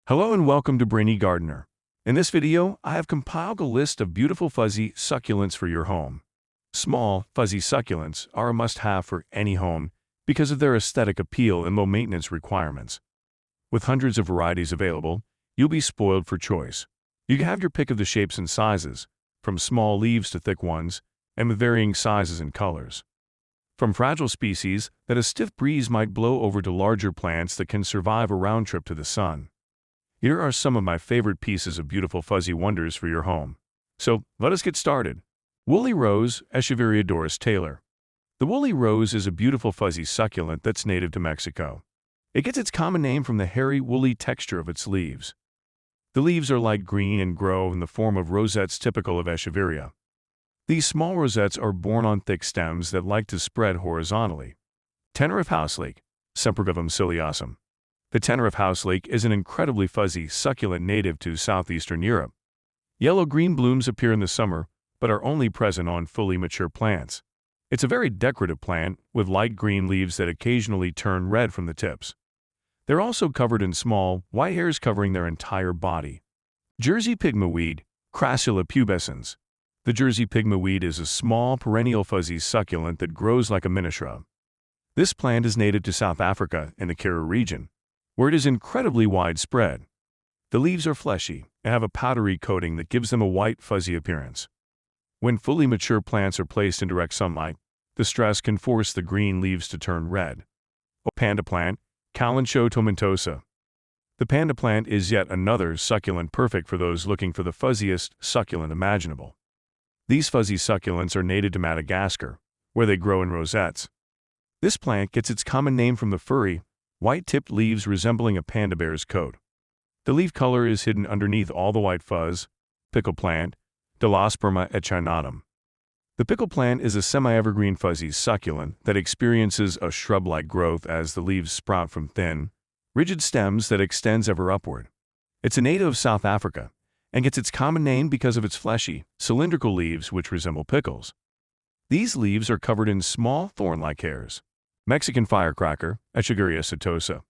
Hello and welcome to Brainy Gardener. In this video, I have compiled a list of beautiful fuzzy succulents for your home. Small, fuzzy succulents are a must-have for any home because of their aesthetic appeal and low maintenance requirements. With hundreds of varieties available, you'll be spoiled for choice. You can have your pick of the shapes and sizes, from small leaves to thick ones, and with varying sizes and colors. From fragile species that a stiff breeze might blow over to larger plants that can survive a round trip to the sun. Here are some of my favorite pieces of beautiful fuzzy wonders for your home. So, let us get started. Woolly Rose, Echeveria Doris Taylor. The woolly rose is a beautiful fuzzy succulent that's native to Mexico. It gets its common name from the hairy, woolly texture of its leaves. The leaves are light green and grow in the form of rosettes typical of Echeveria. These small rosettes are borne on thick stems that like to spread horizontally. Teneriffe Houseleek, Sempervivum ciliosum. The Teneriffe Houseleek is an incredibly fuzzy succulent native to southeastern Europe. Yellow-green blooms appear in the summer, but are only present on fully mature plants. It's a very decorative plant with light green leaves that occasionally turn red from the tips. They're also covered in small, white hairs covering their entire body. Jersey pigmyweed, Crassula pubescens. The Jersey pigmyweed is a small, perennial fuzzy succulent that grows like a mini shrub. This plant is native to South Africa and the Karoo region, where it is incredibly widespread. The leaves are fleshy and have a powdery coating that gives them a white, fuzzy appearance. When fully mature plants are placed in direct sunlight, the stress can force the green leaves to turn red. Panda Plant, Kalanchoe tomentosa. The Panda Plant is yet another succulent perfect for those looking for the fuzziest succulent imaginable. These fuzzy succulents are native to Madagascar, where they grow in rosettes. This plant gets its common name from the furry, white-tipped leaves resembling a panda bear's coat. The leaf color is hidden underneath all the white fuzz. Pickle Plant, Dilosperma echinatum. The pickle plant is a semi-evergreen fuzzy succulent that experiences a shrub-like growth as the leaves sprout from thin, rigid stems that extends ever upward. It's a native of South Africa and gets its common name because of its fleshy, cylindrical leaves which resemble pickles. These leaves are covered in small, thorn-like hairs. Mexican Firecracker, Echeveria setosa.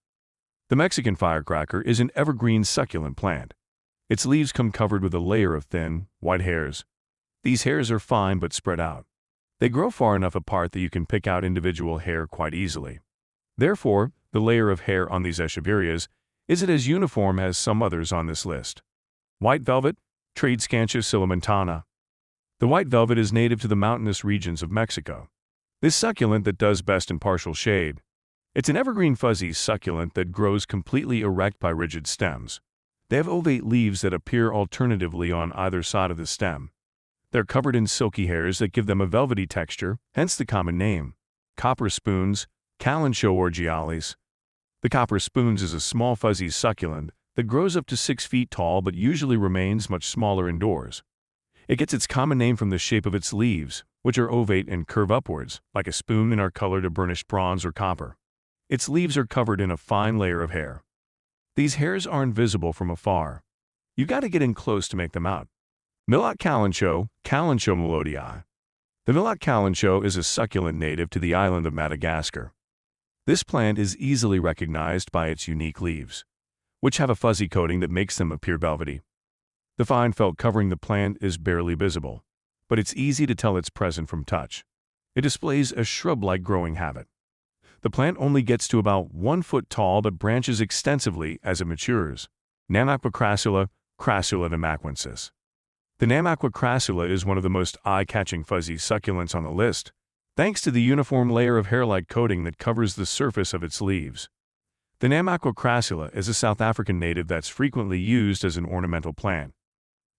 The Mexican Firecracker is an evergreen succulent plant. Its leaves come covered with a layer of thin, white hairs. These hairs are fine but spread out. They grow far enough apart that you can pick out individual hair quite easily. Therefore, the layer of hair on these Echeverias isn't as uniform as some others on this list. White Velvet, Tradescantia silamentana. The white velvet is native to the mountainous regions of Mexico. This succulent that does best in partial shade. It's an evergreen fuzzy succulent that grows completely erect by rigid stems. They have ovate leaves that appear alternatively on either side of the stem. They're covered in silky hairs that give them a velvety texture, hence the common name. Copper spoons, Kalanchoe orgialis. The copper spoons is a small fuzzy succulent that grows up to 6 feet tall but usually remains much smaller indoors. It gets its common name from the shape of its leaves, which are ovate and curve upwards, like a spoon and are colored a burnished bronze or copper. Its leaves are covered in a fine layer of hair. These hairs aren't visible from afar. You've got to get in close to make them out. Millot Kalanchoe, Kalanchoe melodii. The Millot Kalanchoe is a succulent native to the island of Madagascar. This plant is easily recognized by its unique leaves, which have a fuzzy coating that makes them appear velvety. The fine felt covering the plant is barely visible, but it's easy to tell it's present from touch. It displays a shrub-like growing habit. The plant only gets to about 1 foot tall but branches extensively as it matures. Namaqua Crassula, Crassula namaquensis. The Namaqua Crassula is one of the most eye-catching fuzzy succulents on the list, thanks to the uniform layer of hair-like coating that covers the surface of its leaves. The Namaqua Crassula is a South African native that's frequently used as an ornamental plant.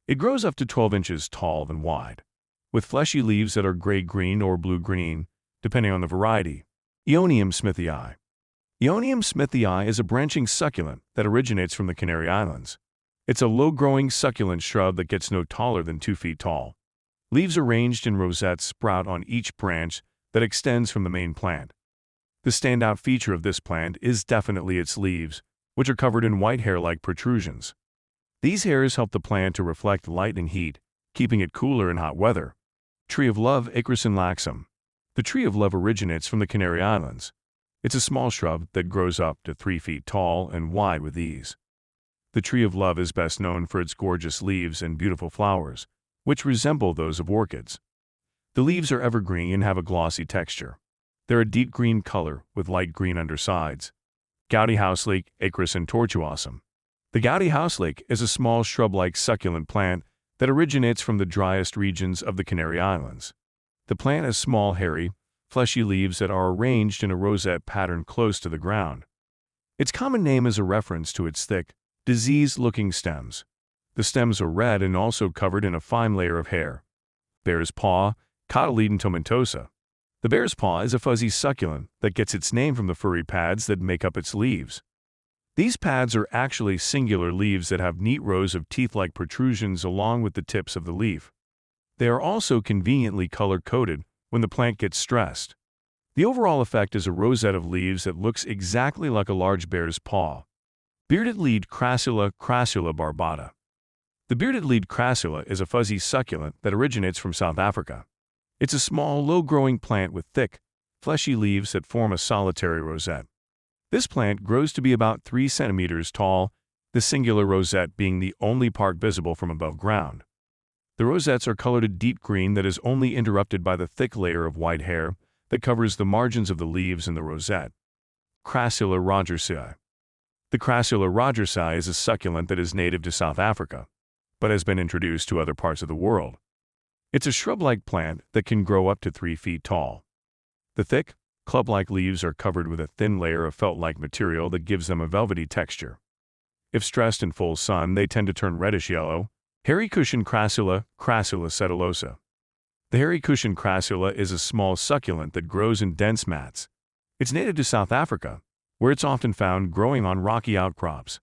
It grows up to 12 inches tall and wide, with fleshy leaves that are gray-green or blue-green, depending on the variety. Aeonium smithii. Aeonium smithii is a branching succulent that originates from the Canary Islands. It's a low-growing succulent shrub that gets no taller than 2 feet tall. Leaves arranged in rosettes sprout on each branch that extends from the main plant. The standout feature of this plant is definitely its leaves, which are covered in white hair-like protrusions. These hairs help the plant to reflect light and heat, keeping it cooler in hot weather. Tree of Love, Aeonium laxum. The Tree of Love originates from the Canary Islands. It's a small shrub that grows up to 3 feet tall and wide with ease. The tree of love is best known for its gorgeous leaves and beautiful flowers, which resemble those of orchids. The leaves are evergreen and have a glossy texture. They're a deep green color with light green undersides. Gouty Houseleek, Acris tortuosum. The Gouty Houseleek is a small shrub-like succulent plant that originates from the driest regions of the Canary Islands. The plant has small, hairy, fleshy leaves that are arranged in a rosette pattern close to the ground. Its common name is a reference to its thick, diseased-looking stems. The stems are red and also covered in a fine layer of hair. Bear's paw, Cotyledon tomentosa. The bear's paw is a fuzzy succulent that gets its name from the furry pads that make up its leaves. These pads are actually singular leaves that have neat rows of teeth-like protrusions along with the tips of the leaf. They are also conveniently color-coded when the plant gets stressed. The overall effect is a rosette of leaves that looks exactly like a large bear's paw. Bearded lead Crassula, Crassula barbata. The bearded lead Crassula is a fuzzy succulent that originates from South Africa. It's a small, low-growing plant with thick, fleshy leaves that form a solitary rosette. This plant grows to be about 3 centimeters tall, the singular rosette being the only part visible from above ground. The rosettes are colored a deep green that is only interrupted by the thick layer of white hair that covers the margins of the leaves in the rosette. Crassula rogersii. The Crassula rogersii is a succulent that is native to South Africa, but has been introduced to other parts of the world. It's a shrub-like plant that can grow up to 3 feet tall. The thick, club-like leaves are covered with a thin layer of felt-like material that gives them a velvety texture. If stressed in full sun, they tend to turn reddish-yellow. Hairy cushion Crassula, Crassula sedulosa. The hairy cushion Crassula is a small succulent that grows in dense mats. It's native to South Africa, where it's often found growing on rocky outcrops.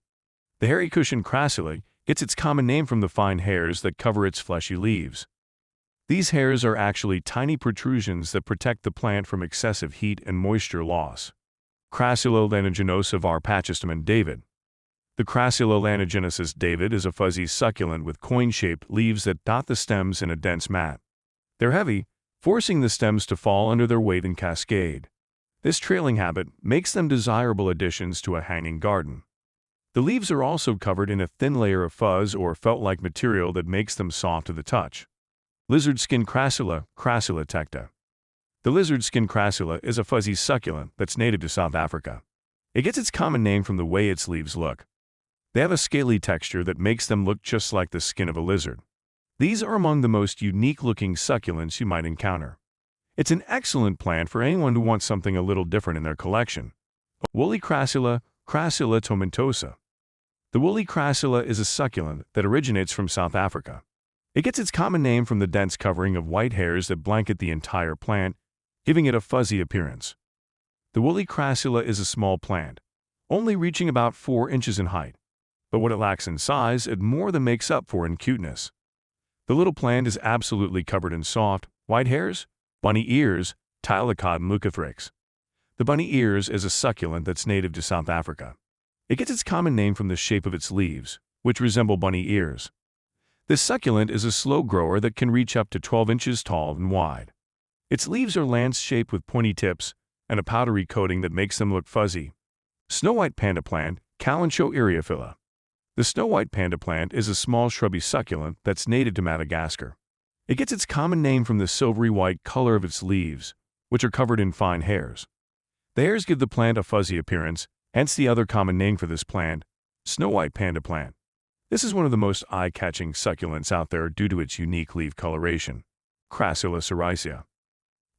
The hairy cushion Crassula gets its common name from the fine hairs that cover its fleshy leaves. These hairs are actually tiny protrusions that protect the plant from excessive heat and moisture loss. Crassula lanuginosa var. Pachystemon David. The Crassula lanuginosus David is a fuzzy succulent with coin-shaped leaves that dot the stems in a dense mat. They're heavy, forcing the stems to fall under their weight and cascade. This trailing habit makes them desirable additions to a hanging garden. The leaves are also covered in a thin layer of fuzz or felt-like material that makes them soft to the touch. Lizard skin Crassula, Crassula tecta. The lizard skin Crassula is a fuzzy succulent that's native to South Africa. It gets its common name from the way its leaves look. They have a scaly texture that makes them look just like the skin of a lizard. These are among the most unique-looking succulents you might encounter. It's an excellent plant for anyone who wants something a little different in their collection. Woolly Crassula, Crassula tomentosa. The woolly Crassula is a succulent that originates from South Africa. It gets its common name from the dense covering of white hairs that blanket the entire plant, giving it a fuzzy appearance. The woolly Crassula is a small plant, only reaching about 4 inches in height, but what it lacks in size, it more than makes up for in cuteness. The little plant is absolutely covered in soft, white hairs, bunny ears, Tylocoddon leucothrix. The bunny ears is a succulent that's native to South Africa. It gets its common name from the shape of its leaves, which resemble bunny ears. This succulent is a slow grower that can reach up to 12 inches tall and wide. Its leaves are lance-shaped with pointy tips and a powdery coating that makes them look fuzzy. Snow white panda plant, Kalanchoe eriophylla. The snow white panda plant is a small shrubby succulent that's native to Madagascar. It gets its common name from the silvery white color of its leaves, which are covered in fine hairs. The hairs give the plant a fuzzy appearance, hence the other common name for this plant, snow white panda plant. This is one of the most eye-catching succulents out there due to its unique leaf coloration. Crassula sericea.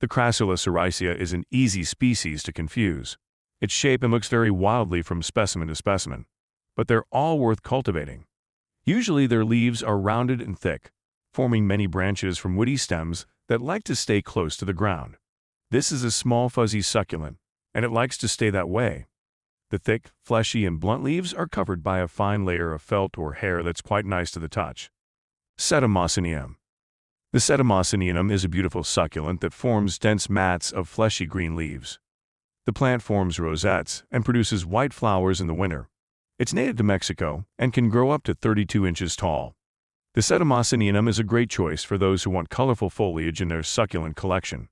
The Crassula sericea is an easy species to confuse. Its shape and looks vary wildly from specimen to specimen, but they're all worth cultivating. Usually their leaves are rounded and thick, forming many branches from woody stems that like to stay close to the ground. This is a small fuzzy succulent, and it likes to stay that way. The thick, fleshy, and blunt leaves are covered by a fine layer of felt or hair that's quite nice to the touch. Sedum mocinianum. The Sedum mocinianum is a beautiful succulent that forms dense mats of fleshy green leaves. The plant forms rosettes and produces white flowers in the winter. It's native to Mexico and can grow up to 32 inches tall. The Sedum mocinianum is a great choice for those who want colorful foliage in their succulent collection.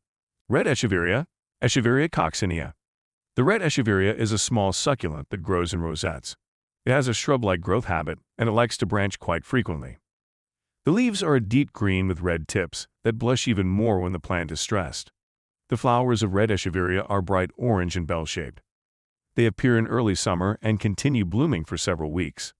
Red Echeveria, Echeveria coccinea. The red Echeveria is a small succulent that grows in rosettes. It has a shrub-like growth habit, and it likes to branch quite frequently. The leaves are a deep green with red tips that blush even more when the plant is stressed. The flowers of red Echeveria are bright orange and bell-shaped. They appear in early summer and continue blooming for several weeks.